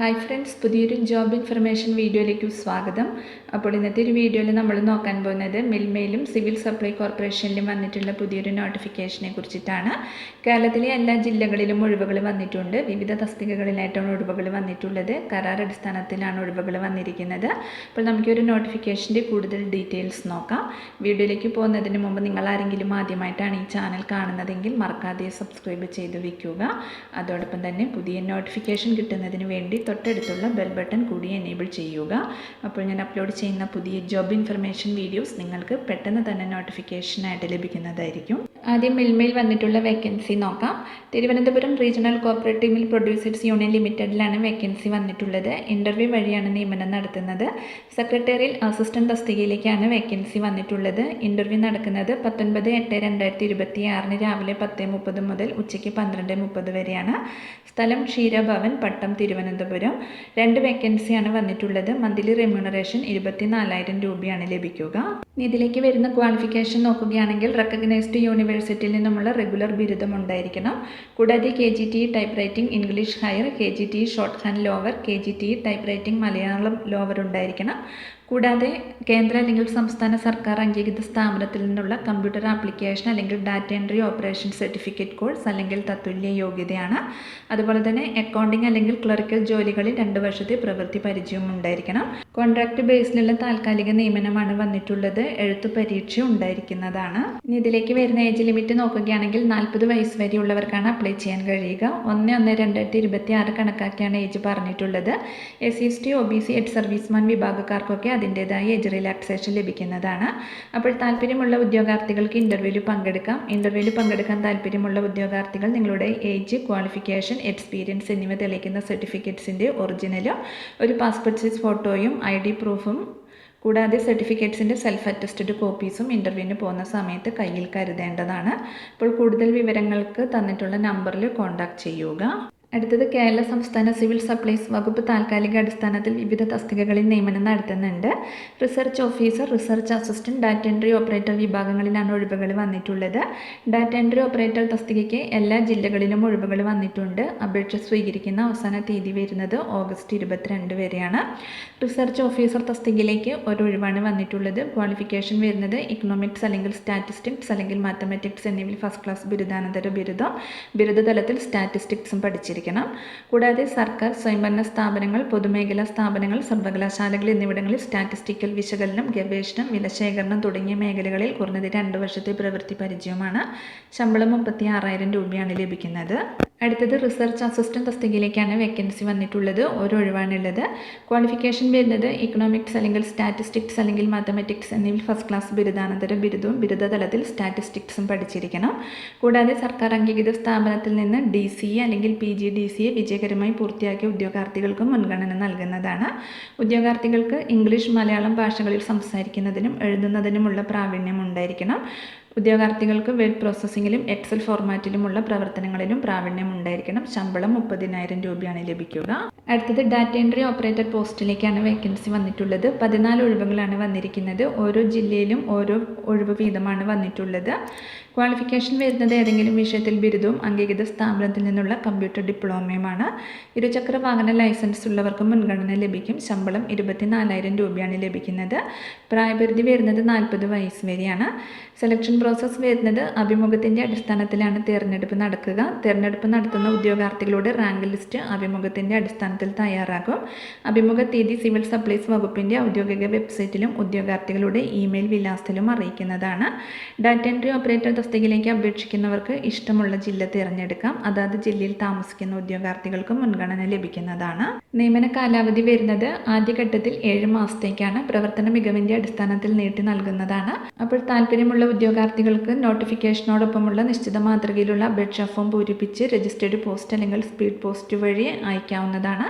Hi friends, പുതിയൊരു job information വീഡിയോയിലേക്ക് സ്വാഗതം. അപ്പോൾ ഇന്നത്തെ ഒരു വീഡിയോയിൽ നമ്മൾ നോക്കാൻ പോകുന്നത് മിൽമയിലും സിവിൽ സപ്ലൈ കോർപ്പറേഷനിലും വന്നിട്ടുള്ള പുതിയൊരു നോട്ടിഫിക്കേഷനെ കുറിച്ചിട്ടാണ്. കേരളത്തിലെ എല്ലാ ജില്ലകളിലും ഒഴിവുകൾ വന്നിട്ടുണ്ട്. വിവിധ തസ്തികകളിലായിട്ടാണ് ഒഴിവുകൾ വന്നിട്ടുള്ളത്. കരാർ അടിസ്ഥാനത്തിലാണ് ഒഴിവുകൾ വന്നിരിക്കുന്നത്. അപ്പോൾ നമുക്കൊരു നോട്ടിഫിക്കേഷൻ്റെ കൂടുതൽ ഡീറ്റെയിൽസ് നോക്കാം. വീഡിയോയിലേക്ക് പോകുന്നതിന് മുമ്പ് നിങ്ങൾ ആരെങ്കിലും ആദ്യമായിട്ടാണ് ഈ ചാനൽ കാണുന്നതെങ്കിൽ മറക്കാതെ സബ്സ്ക്രൈബ് ചെയ്ത് വയ്ക്കുക. അതോടൊപ്പം തന്നെ പുതിയ നോട്ടിഫിക്കേഷൻ കിട്ടുന്നതിന് വേണ്ടി തൊട്ടടുത്തുള്ള ബെൽ ബട്ടൺ കൂടി എനേബിൾ ചെയ്യുക. അപ്പോൾ ഞാൻ അപ്ലോഡ് ചെയ്യുന്ന പുതിയ ജോബ് ഇൻഫർമേഷൻ വീഡിയോസ് നിങ്ങൾക്ക് പെട്ടെന്ന് തന്നെ നോട്ടിഫിക്കേഷനായിട്ട് ലഭിക്കുന്നതായിരിക്കും. ആദ്യം മിൽമയിൽ വന്നിട്ടുള്ള വേക്കൻസി നോക്കാം. Thiruvananthapuram regional cooperative milk producers union ലിമിറ്റഡിലാണ് വേക്കൻസി വന്നിട്ടുള്ളത്. ഇൻ്റർവ്യൂ വഴിയാണ് നിയമനം നടത്തുന്നത്. സെക്രട്ടേറിയൽ അസിസ്റ്റന്റ് തസ്തികയിലേക്കാണ് വേക്കൻസി വന്നിട്ടുള്ളത്. ഇൻ്റർവ്യൂ നടക്കുന്നത് 19/8/2026 രാവിലെ 10:30 മുതൽ ഉച്ചയ്ക്ക് 12:30 വരെയാണ്. സ്ഥലം ക്ഷീരഭവൻ, പട്ടം, തിരുവനന്തപുരം. 2 വേക്കൻസിയാണ് വന്നിട്ടുള്ളത്. മന്ത്ലി റെമ്യൂണറേഷൻ 24,000 രൂപയാണ് ലഭിക്കുക. ഇതിലേക്ക് വരുന്ന ക്വാളിഫിക്കേഷൻ നോക്കുകയാണെങ്കിൽ റെക്കഗ്നൈസ്ഡ് യൂണിവേഴ്സിറ്റിയിൽ നിന്നുമുള്ള റെഗുലർ ബിരുദം ഉണ്ടായിരിക്കണം. കൂടാതെ KGTE type writing English higher, KGTE short hand lower, KGTE type writing Malayalam lower ഉണ്ടായിരിക്കണം. കൂടാതെ കേന്ദ്ര അല്ലെങ്കിൽ സംസ്ഥാന സർക്കാർ അംഗീകൃത സ്ഥാപനത്തിൽ നിന്നുള്ള കമ്പ്യൂട്ടർ ആപ്ലിക്കേഷൻ അല്ലെങ്കിൽ data entry operation certificate course അല്ലെങ്കിൽ തത്തുല്യ യോഗ്യതയാണ്. അതുപോലെ തന്നെ അക്കൗണ്ടിംഗ് അല്ലെങ്കിൽ ക്ലറിക്കൽ ജോലികളിൽ 2 വർഷത്തെ പ്രവൃത്തി പരിചയവും ഉണ്ടായിരിക്കണം. കോൺട്രാക്ട് ബേസിലുള്ള താൽക്കാലിക നിയമനമാണ് വന്നിട്ടുള്ളത്. എഴുത്തു പരീക്ഷ ഉണ്ടായിരിക്കുന്നതാണ്. ഇനി ഇതിലേക്ക് വരുന്ന ഏജ് ലിമിറ്റ് നോക്കുകയാണെങ്കിൽ 40 വയസ്സ് വരെയുള്ളവർക്കാണ് അപ്ലൈ ചെയ്യാൻ കഴിയുക. 1/1/2026 കണക്കാക്കിയാണ് ഏജ് പറഞ്ഞിട്ടുള്ളത്. SC/ST OBC എക്സ് സർവീസ്മാൻ വിഭാഗക്കാർക്കൊക്കെ അതിൻ്റെതായ ഏജ് റിലാക്സേഷൻ ലഭിക്കുന്നതാണ്. അപ്പോൾ താല്പര്യമുള്ള ഉദ്യോഗാർത്ഥികൾക്ക് ഇൻ്റർവ്യൂവിൽ പങ്കെടുക്കാം. ഇൻ്റർവ്യൂവിൽ പങ്കെടുക്കാൻ താല്പര്യമുള്ള ഉദ്യോഗാർത്ഥികൾ നിങ്ങളുടെ ഏജ്, ക്വാളിഫിക്കേഷൻ, എക്സ്പീരിയൻസ് എന്നിവ തെളിയിക്കുന്ന സർട്ടിഫിക്കറ്റ്സിൻ്റെ ഒറിജിനലും ഒരു പാസ്പോർട്ട് സൈസ് ഫോട്ടോയും ID പ്രൂഫും കൂടാതെ സർട്ടിഫിക്കറ്റ്സിൻ്റെ സെൽഫ് അറ്റസ്റ്റഡ് കോപ്പീസും ഇൻ്റർവ്യൂവിന് പോകുന്ന സമയത്ത് കയ്യിൽ കരുതേണ്ടതാണ്. അപ്പോൾ കൂടുതൽ വിവരങ്ങൾക്ക് തന്നിട്ടുള്ള നമ്പറിൽ കോൺടാക്റ്റ് ചെയ്യുക. അടുത്തത് കേരള സംസ്ഥാന സിവിൽ സപ്ലൈസ് വകുപ്പ് താൽക്കാലിക അടിസ്ഥാനത്തിൽ വിവിധ തസ്തികകളിൽ നിയമനം നടത്തുന്നുണ്ട്. Research officer, research assistant, data entry operator വിഭാഗങ്ങളിലാണ് ഒഴിവുകൾ വന്നിട്ടുള്ളത്. ഡാറ്റ എൻട്രി ഓപ്പറേറ്റർ തസ്തികയ്ക്ക് എല്ലാ ജില്ലകളിലും ഒഴിവുകൾ വന്നിട്ടുണ്ട്. അപേക്ഷ സ്വീകരിക്കുന്ന അവസാന തീയതി വരുന്നത് ഓഗസ്റ്റ് 22 വരെയാണ്. റിസർച്ച് ഓഫീസർ തസ്തികയിലേക്ക് ഒരു ഒഴിവാണ് വന്നിട്ടുള്ളത്. ക്വാളിഫിക്കേഷൻ വരുന്നത് ഇക്കണോമിക്സ് അല്ലെങ്കിൽ സ്റ്റാറ്റിസ്റ്റിക്സ് അല്ലെങ്കിൽ മാത്തമാറ്റിക്സ് എന്നിവയിൽ ഫസ്റ്റ് ക്ലാസ് ബിരുദാനന്തര ബിരുദം, ബിരുദതലത്തിൽ സ്റ്റാറ്റിസ്റ്റിക്സും പഠിച്ചിരിക്കണം. കൂടാതെ സർക്കാർ, സ്വയംഭരണ സ്ഥാപനങ്ങൾ, പൊതുമേഖലാ സ്ഥാപനങ്ങൾ, സർവകലാശാലകൾ എന്നിവിടങ്ങളിൽ സ്റ്റാറ്റിസ്റ്റിക്കൽ വിശകലനം, ഗവേഷണം, വിലശേഖരണം തുടങ്ങിയ മേഖലകളിൽ കുറഞ്ഞത് 2 വർഷത്തെ പ്രവൃത്തി പരിചയമാണ്. ശമ്പളം 36,000 രൂപയാണ് ലഭിക്കുന്നത്. അടുത്തത് റിസർച്ച് അസിസ്റ്റന്റ് തസ്തികയിലേക്കാണ് വേക്കൻസി വന്നിട്ടുള്ളത്. ഒരു ഒഴിവാണുള്ളത്. ക്വാളിഫിക്കേഷൻ വരുന്നത് ഇക്കണോമിക്സ് അല്ലെങ്കിൽ സ്റ്റാറ്റിസ്റ്റിക്സ് അല്ലെങ്കിൽ മാത്തമാറ്റിക്സ് എന്നിവയിൽ ഫസ്റ്റ് ക്ലാസ് ബിരുദാനന്തര ബിരുദവും ബിരുദതലത്തിൽ സ്റ്റാറ്റിസ്റ്റിക്സും പഠിച്ചിരിക്കണം. കൂടാതെ സർക്കാർ അംഗീകൃത സ്ഥാപനത്തിൽ നിന്ന് DCA അല്ലെങ്കിൽ PGDCA വിജയകരമായി പൂർത്തിയാക്കിയ ഉദ്യോഗാർത്ഥികൾക്ക് മുൻഗണന നൽകുന്നതാണ്. ഉദ്യോഗാർത്ഥികൾക്ക് ഇംഗ്ലീഷ്, മലയാളം ഭാഷകളിൽ സംസാരിക്കുന്നതിനും എഴുതുന്നതിനുമുള്ള പ്രാവീണ്യം ഉണ്ടായിരിക്കണം. ഉദ്യോഗാർത്ഥികൾക്ക് വെബ് പ്രോസസ്സിങ്ങിലും എക്സൽ ഫോർമാറ്റിലുമുള്ള പ്രവർത്തനങ്ങളിലും പ്രാവീണ്യം ഉണ്ടായിരിക്കണം. ശമ്പളം 30,000 രൂപയാണ് ലഭിക്കുക. അടുത്തത് ഡാറ്റ എൻട്രി ഓപ്പറേറ്റർ പോസ്റ്റിലേക്കാണ് വേക്കൻസി വന്നിട്ടുള്ളത്. 14 ഒഴിവുകളാണ് വന്നിരിക്കുന്നത്. ഓരോ ജില്ലയിലും ഓരോ ഒഴിവ് വീതമാണ് വന്നിട്ടുള്ളത്. ക്വാളിഫിക്കേഷൻ വരുന്നത് ഏതെങ്കിലും വിഷയത്തിൽ ബിരുദവും അംഗീകൃത സ്ഥാപനത്തിൽ നിന്നുള്ള കമ്പ്യൂട്ടർ ഡിപ്ലോമയുമാണ്. ഇരുചക്ര വാഹന ലൈസൻസ് ഉള്ളവർക്ക് മുൻഗണന ലഭിക്കും. ശമ്പളം 24,000 രൂപയാണ് ലഭിക്കുന്നത്. പ്രായപരിധി വരുന്നത് 40 വയസ്സ് വരെയാണ്. സെലക്ഷൻ പ്രോസസ്സ് വരുന്നത് അഭിമുഖത്തിൻ്റെ അടിസ്ഥാനത്തിലാണ് തിരഞ്ഞെടുപ്പ് നടക്കുക. തിരഞ്ഞെടുപ്പ് നടത്തുന്ന ഉദ്യോഗാർത്ഥികളുടെ റാങ്ക് ലിസ്റ്റ് അഭിമുഖത്തിൻ്റെ അടിസ്ഥാനത്തിൽ തയ്യാറാക്കും. അഭിമുഖ തീയതി സിവിൽ സപ്ലൈസ് വകുപ്പിൻ്റെ ഔദ്യോഗിക വെബ്സൈറ്റിലും ഉദ്യോഗാർത്ഥികളുടെ ഇമെയിൽ വിലാസത്തിലും അറിയിക്കുന്നതാണ്. ഡാറ്റ എൻട്രി ഓപ്പറേറ്റർ തസ്തികയിലേക്ക് അപേക്ഷിക്കുന്നവർക്ക് ഇഷ്ടമുള്ള ജില്ല തിരഞ്ഞെടുക്കാം. അതാത് ജില്ലയിൽ താമസിക്കുന്ന ഉദ്യോഗാർത്ഥികൾക്ക് മുൻഗണന ലഭിക്കുന്നതാണ്. നിയമന കാലാവധി വരുന്നത് ആദ്യഘട്ടത്തിൽ 7 മാസത്തേക്കാണ്. പ്രവർത്തന മികവിൻ്റെ അടിസ്ഥാനത്തിൽ നീട്ടി നൽകുന്നതാണ്. അപ്പോൾ താല്പര്യമുള്ള ഉദ്യോഗാർത്ഥികൾക്ക് നോട്ടിഫിക്കേഷനോടൊപ്പമുള്ള നിശ്ചിത മാതൃകയിലുള്ള അപേക്ഷാ ഫോം പൂരിപ്പിച്ച് രജിസ്റ്റേർഡ് പോസ്റ്റ് അല്ലെങ്കിൽ സ്പീഡ് പോസ്റ്റ് വഴി അയക്കാവുന്നതാണ്.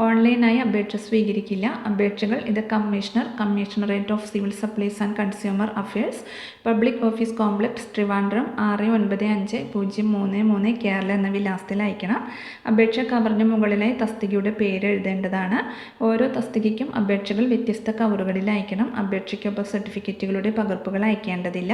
ഓൺലൈനായി അപേക്ഷ സ്വീകരിക്കില്ല. അപേക്ഷകൾ commissioner, commissionerate of civil supplies and consumer affairs, public office complex, Trivandrum 695033 Kerala എന്ന വിലാസത്തിൽ അയക്കണം. അപേക്ഷ കവറിന് മുകളിലായി തസ്തികയുടെ പേര് എഴുതേണ്ടതാണ്. ഓരോ തസ്തികയ്ക്കും അപേക്ഷകൾ വ്യത്യസ്ത കവറുകളിൽ അയക്കണം. അപേക്ഷയ്ക്കൊപ്പം സർട്ടിഫിക്കറ്റുകളുടെ പകർപ്പുകൾ അയക്കേണ്ടതില്ല.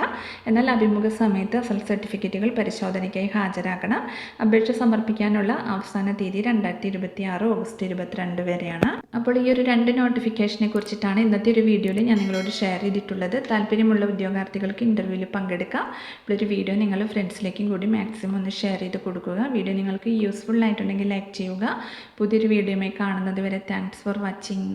എന്നാൽ അഭിമുഖ സമയത്ത് അസൽ സർട്ടിഫിക്കറ്റുകൾ പരിശോധനയ്ക്കായി ഹാജരാക്കണം. അപേക്ഷ സമർപ്പിക്കാനുള്ള അവസാന തീയതി 2026 ഓഗസ്റ്റ് 22 വരെയാണ്. അപ്പോൾ ഈ ഒരു 2 നോട്ടിഫിക്കേഷനെ കുറിച്ചിട്ടാണ് ഇന്നത്തെ ഒരു വീഡിയോയിൽ ഞാൻ നിങ്ങളോട് ഷെയർ ചെയ്തിട്ടുള്ളത്. താല്പര്യമുള്ള ഉദ്യോഗാർത്ഥികൾക്ക് ഇൻ്റർവ്യൂവിൽ പങ്കെടുക്കാം. അപ്പോൾ ഒരു വീഡിയോ നിങ്ങൾ ഫ്രണ്ട്സിലേക്കും കൂടി മാക്സിമം ഒന്ന് ഷെയർ ചെയ്ത് കൊടുക്കുക. വീഡിയോ നിങ്ങൾക്ക് യൂസ്ഫുൾ ആയിട്ടുണ്ടെങ്കിൽ ലൈക്ക് ചെയ്യുക. പുതിയൊരു വീഡിയോയുമായി കാണുന്നത് വരെ താങ്ക്സ് ഫോർ വാച്ചിങ്.